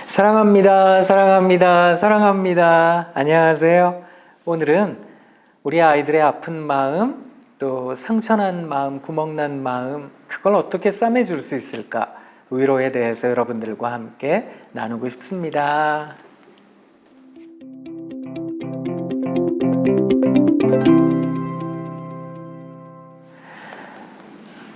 사랑합니다. 사랑합니다. 사랑합니다. 안녕하세요. 오늘은 우리 아이들의 아픈 마음, 또 상처난 마음, 구멍난 마음, 그걸 어떻게 싸매줄 수 있을까? 위로에 대해서 여러분들과 함께 나누고 싶습니다.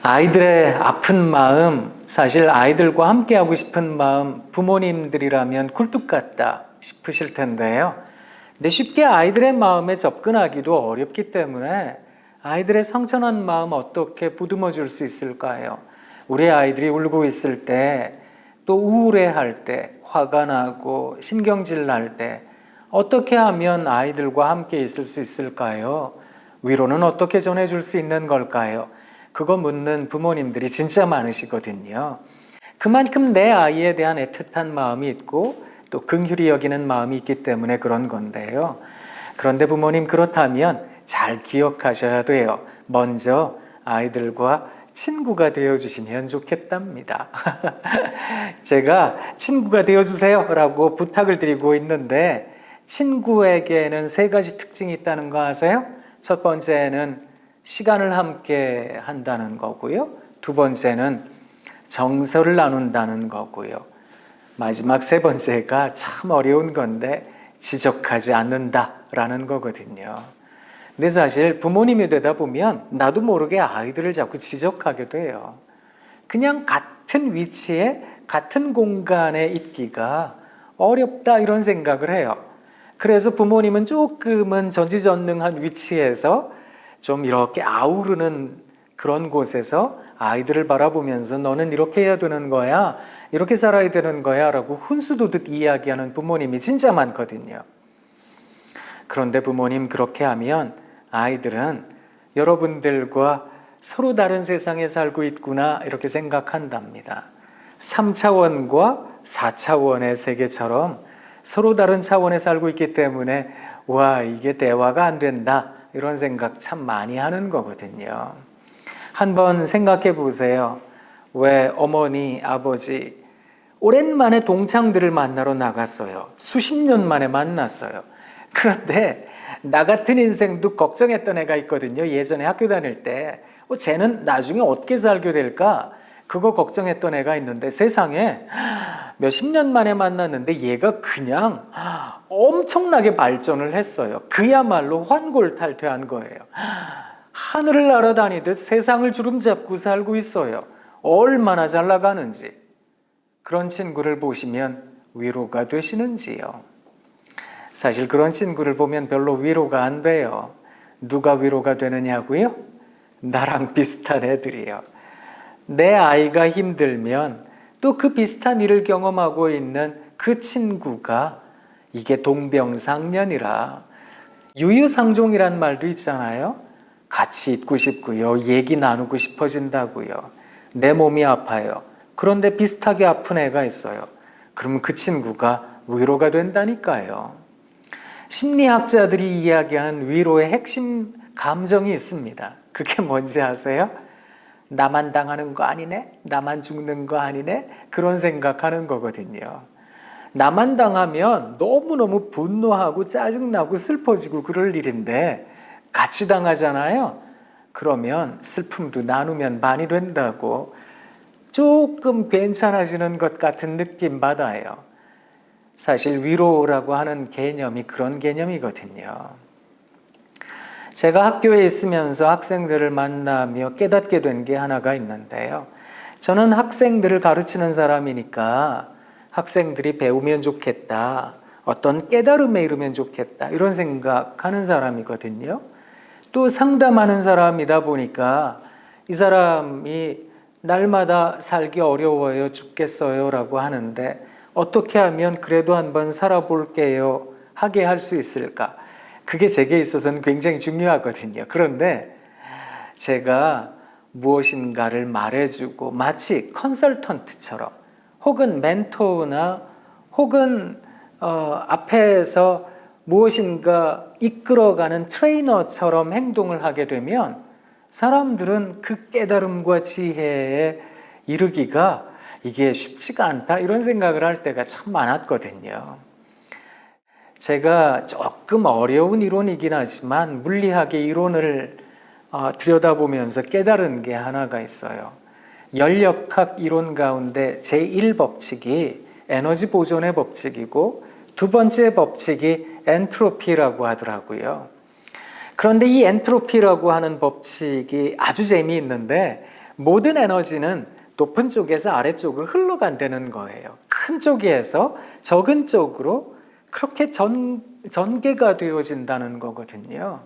아이들의 아픈 마음, 사실 아이들과 함께 하고 싶은 마음, 부모님들이라면 굴뚝 같다 싶으실 텐데요. 근데 쉽게 아이들의 마음에 접근하기도 어렵기 때문에 아이들의 상처난 마음 어떻게 보듬어 줄 수 있을까요? 우리 아이들이 울고 있을 때, 또 우울해할 때, 화가 나고 신경질 날 때 어떻게 하면 아이들과 함께 있을 수 있을까요? 위로는 어떻게 전해줄 수 있는 걸까요? 그거 묻는 부모님들이 진짜 많으시거든요. 그만큼 내 아이에 대한 애틋한 마음이 있고 또 긍휼히 여기는 마음이 있기 때문에 그런 건데요. 그런데 부모님 그렇다면 잘 기억하셔야 돼요. 먼저 아이들과 친구가 되어주시면 좋겠답니다. 제가 친구가 되어주세요 라고 부탁을 드리고 있는데 친구에게는 3가지 특징이 있다는 거 아세요? 첫 번째는 시간을 함께 한다는 거고요. 2번째는 정서를 나눈다는 거고요. 마지막 3번째가 참 어려운 건데 지적하지 않는다라는 거거든요. 근데 사실 부모님이 되다 보면 나도 모르게 아이들을 자꾸 지적하게 돼요. 그냥 같은 위치에 같은 공간에 있기가 어렵다 이런 생각을 해요. 그래서 부모님은 조금은 전지전능한 위치에서 좀 이렇게 아우르는 그런 곳에서 아이들을 바라보면서 너는 이렇게 해야 되는 거야, 이렇게 살아야 되는 거야 라고 훈수도듯 이야기하는 부모님이 진짜 많거든요. 그런데 부모님 그렇게 하면 아이들은 여러분들과 서로 다른 세상에 살고 있구나 이렇게 생각한답니다. 3차원과 4차원의 세계처럼 서로 다른 차원에 살고 있기 때문에 와, 이게 대화가 안 된다 이런 생각 참 많이 하는 거거든요. 한번 생각해 보세요. 왜 어머니, 아버지 오랜만에 동창들을 만나러 나갔어요. 수십 년 만에 만났어요. 그런데 나 같은 인생도 걱정했던 애가 있거든요. 예전에 학교 다닐 때 쟤는 나중에 어떻게 살게 될까? 그거 걱정했던 애가 있는데 세상에 몇십 년 만에 만났는데 얘가 그냥 엄청나게 발전을 했어요. 그야말로 환골탈퇴한 거예요. 하늘을 날아다니듯 세상을 주름잡고 살고 있어요. 얼마나 잘 나가는지. 그런 친구를 보시면 위로가 되시는지요? 사실 그런 친구를 보면 별로 위로가 안 돼요. 누가 위로가 되느냐고요? 나랑 비슷한 애들이요. 내 아이가 힘들면 또 그 비슷한 일을 경험하고 있는 그 친구가 이게 동병상련이라 유유상종이란 말도 있잖아요. 같이 있고 싶고요. 얘기 나누고 싶어진다고요. 내 몸이 아파요. 그런데 비슷하게 아픈 애가 있어요. 그러면 그 친구가 위로가 된다니까요. 심리학자들이 이야기하는 위로의 핵심 감정이 있습니다. 그게 뭔지 아세요? 나만 당하는 거 아니네? 나만 죽는 거 아니네? 그런 생각하는 거거든요. 나만 당하면 너무너무 분노하고 짜증나고 슬퍼지고 그럴 일인데 같이 당하잖아요. 그러면 슬픔도 나누면 반이 된다고 조금 괜찮아지는 것 같은 느낌 받아요. 사실 위로라고 하는 개념이 그런 개념이거든요. 제가 학교에 있으면서 학생들을 만나며 깨닫게 된 게 하나가 있는데요. 저는 학생들을 가르치는 사람이니까 학생들이 배우면 좋겠다, 어떤 깨달음에 이르면 좋겠다 이런 생각하는 사람이거든요. 또 상담하는 사람이다 보니까 이 사람이 날마다 살기 어려워요, 죽겠어요 라고 하는데 어떻게 하면 그래도 한번 살아볼게요 하게 할 수 있을까? 그게 제게 있어서는 굉장히 중요하거든요. 그런데 제가 무엇인가를 말해주고 마치 컨설턴트처럼 혹은 멘토나 혹은 앞에서 무엇인가 이끌어가는 트레이너처럼 행동을 하게 되면 사람들은 그 깨달음과 지혜에 이르기가 이게 쉽지가 않다 이런 생각을 할 때가 참 많았거든요. 제가 조금 어려운 이론이긴 하지만 물리학의 이론을 들여다보면서 깨달은 게 하나가 있어요. 연력학 이론 가운데 제1법칙이 에너지 보존의 법칙이고 두 번째 법칙이 엔트로피라고 하더라고요. 그런데 이 엔트로피라고 하는 법칙이 아주 재미있는데 모든 에너지는 높은 쪽에서 아래쪽으로 흘러간다는 거예요. 큰 쪽에서 적은 쪽으로 그렇게 전개가 되어진다는 거거든요.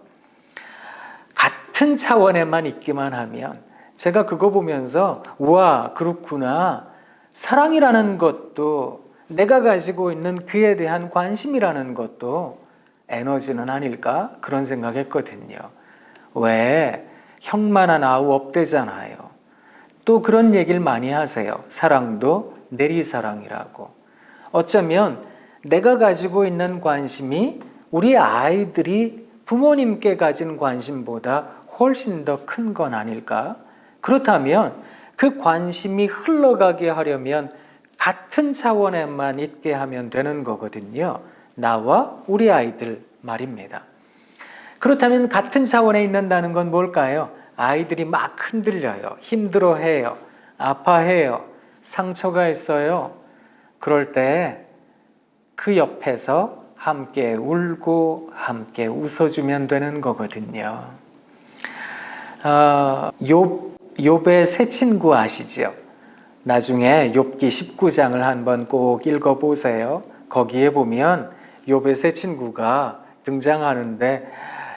같은 차원에만 있기만 하면 제가 그거 보면서 우와 그렇구나. 사랑이라는 것도 내가 가지고 있는 그에 대한 관심이라는 것도 에너지는 아닐까? 그런 생각했거든요. 왜? 형만한 아우 없대잖아요. 또 그런 얘기를 많이 하세요. 사랑도 내리사랑이라고. 어쩌면 내가 가지고 있는 관심이 우리 아이들이 부모님께 가진 관심보다 훨씬 더 큰 건 아닐까? 그렇다면 그 관심이 흘러가게 하려면 같은 차원에만 있게 하면 되는 거거든요. 나와 우리 아이들 말입니다. 그렇다면 같은 차원에 있는다는 건 뭘까요? 아이들이 막 흔들려요. 힘들어해요. 아파해요. 상처가 있어요. 그럴 때 그 옆에서 함께 울고 함께 웃어주면 되는 거거든요. 욥의 새 친구 아시죠? 나중에 욥기 19장을 한번 꼭 읽어보세요. 거기에 보면 욥의 새 친구가 등장하는데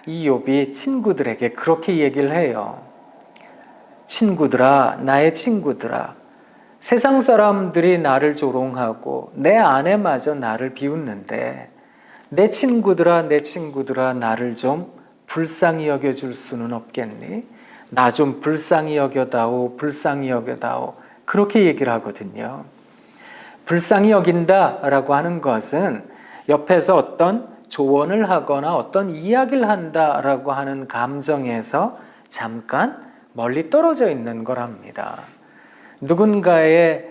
이 욥이 친구들에게 그렇게 얘기를 해요. 친구들아, 나의 친구들아, 세상 사람들이 나를 조롱하고 내 아내마저 나를 비웃는데 내 친구들아, 내 친구들아, 나를 좀 불쌍히 여겨줄 수는 없겠니? 나 좀 불쌍히 여겨다오, 불쌍히 여겨다오. 그렇게 얘기를 하거든요. 불쌍히 여긴다라고 하는 것은 옆에서 어떤 조언을 하거나 어떤 이야기를 한다라고 하는 감정에서 잠깐 멀리 떨어져 있는 거랍니다. 누군가의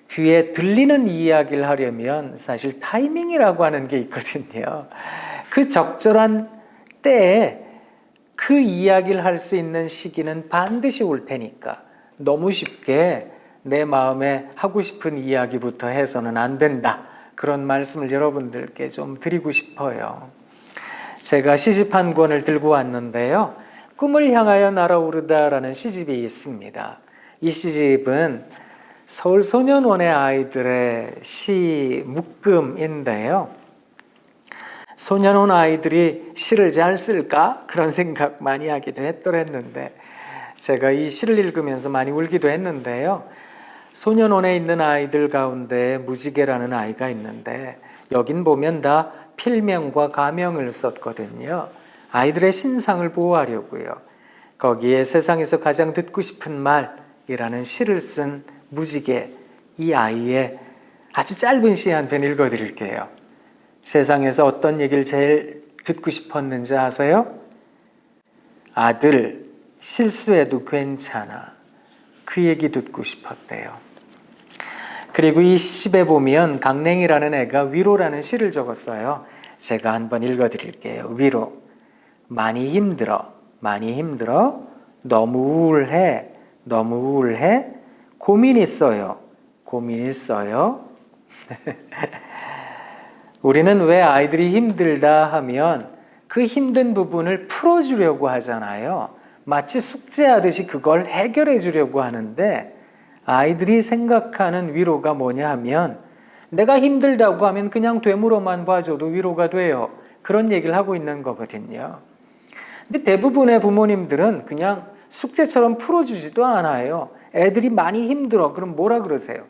귀에 들리는 이야기를 하려면 사실 타이밍이라고 하는 게 있거든요. 그 적절한 때에 그 이야기를 할 수 있는 시기는 반드시 올 테니까 너무 쉽게 내 마음에 하고 싶은 이야기부터 해서는 안 된다. 그런 말씀을 여러분들께 좀 드리고 싶어요. 제가 시집 한 권을 들고 왔는데요. 꿈을 향하여 날아오르다라는 시집이 있습니다. 이 시집은 서울소년원의 아이들의 시 묶음인데요. 소년원 아이들이 시를 잘 쓸까? 그런 생각 많이 하기도 했더랬는데 제가 이 시를 읽으면서 많이 울기도 했는데요. 소년원에 있는 아이들 가운데 무지개라는 아이가 있는데 여긴 보면 다 필명과 가명을 썼거든요. 아이들의 신상을 보호하려고요. 거기에 세상에서 가장 듣고 싶은 말이라는 시를 쓴 무지개, 이 아이의 아주 짧은 시 한 편 읽어드릴게요. 세상에서 어떤 얘기를 제일 듣고 싶었는지 아세요? 아들, 실수해도 괜찮아. 그 얘기 듣고 싶었대요. 그리고 이 시집에 보면 강냉이라는 애가 위로라는 시를 적었어요. 제가 한번 읽어드릴게요. 위로. 많이 힘들어. 많이 힘들어. 너무 우울해. 너무 우울해. 고민 있어요. 고민 있어요. 우리는 왜 아이들이 힘들다 하면 그 힘든 부분을 풀어주려고 하잖아요. 마치 숙제하듯이 그걸 해결해 주려고 하는데 아이들이 생각하는 위로가 뭐냐 하면 내가 힘들다고 하면 그냥 되물어만 봐줘도 위로가 돼요. 그런 얘기를 하고 있는 거거든요. 근데 대부분의 부모님들은 그냥 숙제처럼 풀어주지도 않아요. 애들이 많이 힘들어. 그럼 뭐라 그러세요?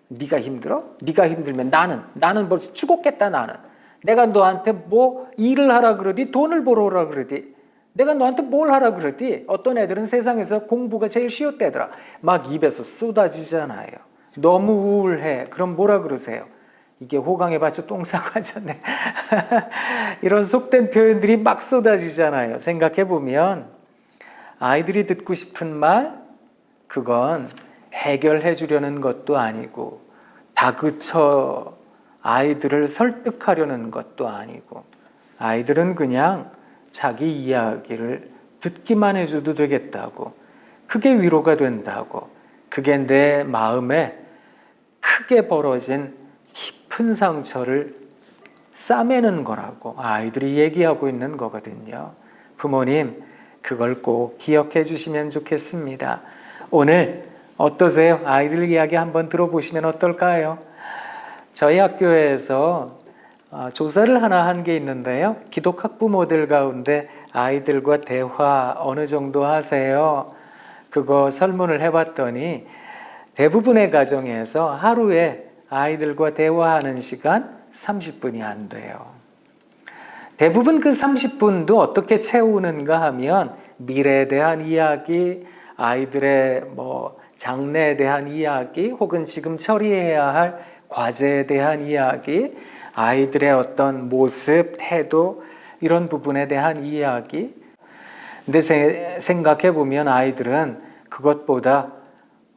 네가 힘들어? 네가 힘들면 나는 벌써 죽었겠다 나는. 내가 너한테 뭐 일을 하라 그러디 돈을 벌어 오라 그러디 내가 너한테 뭘 하라 그러디 어떤 애들은 세상에서 공부가 제일 쉬웠대더라. 막 입에서 쏟아지잖아요. 너무 우울해. 그럼 뭐라 그러세요? 이게 호강에 받쳐 똥 싸고 앉았네. 이런 속된 표현들이 막 쏟아지잖아요. 생각해보면 아이들이 듣고 싶은 말 그건 해결해 주려는 것도 아니고 다그쳐 아이들을 설득하려는 것도 아니고 아이들은 그냥 자기 이야기를 듣기만 해줘도 되겠다고, 그게 위로가 된다고, 그게 내 마음에 크게 벌어진 깊은 상처를 싸매는 거라고 아이들이 얘기하고 있는 거거든요. 부모님, 그걸 꼭 기억해 주시면 좋겠습니다. 오늘 어떠세요? 아이들 이야기 한번 들어보시면 어떨까요? 저희 학교에서 조사를 하나 한 게 있는데요. 기독학부모들 가운데 아이들과 대화 어느 정도 하세요? 그거 설문을 해봤더니 대부분의 가정에서 하루에 아이들과 대화하는 시간 30분이 안 돼요. 대부분 그 30분도 어떻게 채우는가 하면 미래에 대한 이야기, 아이들의 장래에 대한 이야기, 혹은 지금 처리해야 할 과제에 대한 이야기, 아이들의 어떤 모습, 태도, 이런 부분에 대한 이야기. 근데 생각해 보면 아이들은 그것보다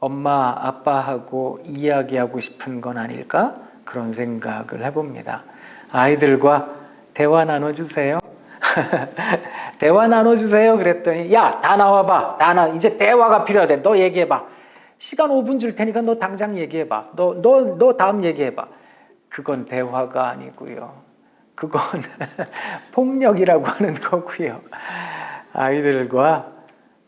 엄마, 아빠하고 이야기하고 싶은 건 아닐까? 그런 생각을 해봅니다. 아이들과 대화 나눠주세요. 대화 나눠주세요. 그랬더니 야, 다 나와봐. 이제 대화가 필요하대. 너 얘기해봐. 시간 5분 줄 테니까 너 당장 얘기해봐. 너 다음 얘기해봐. 그건 대화가 아니고요. 그건 폭력이라고 하는 거고요. 아이들과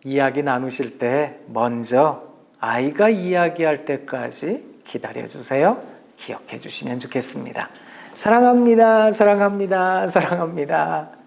이야기 나누실 때 먼저 아이가 이야기할 때까지 기다려주세요. 기억해 주시면 좋겠습니다. 사랑합니다. 사랑합니다. 사랑합니다.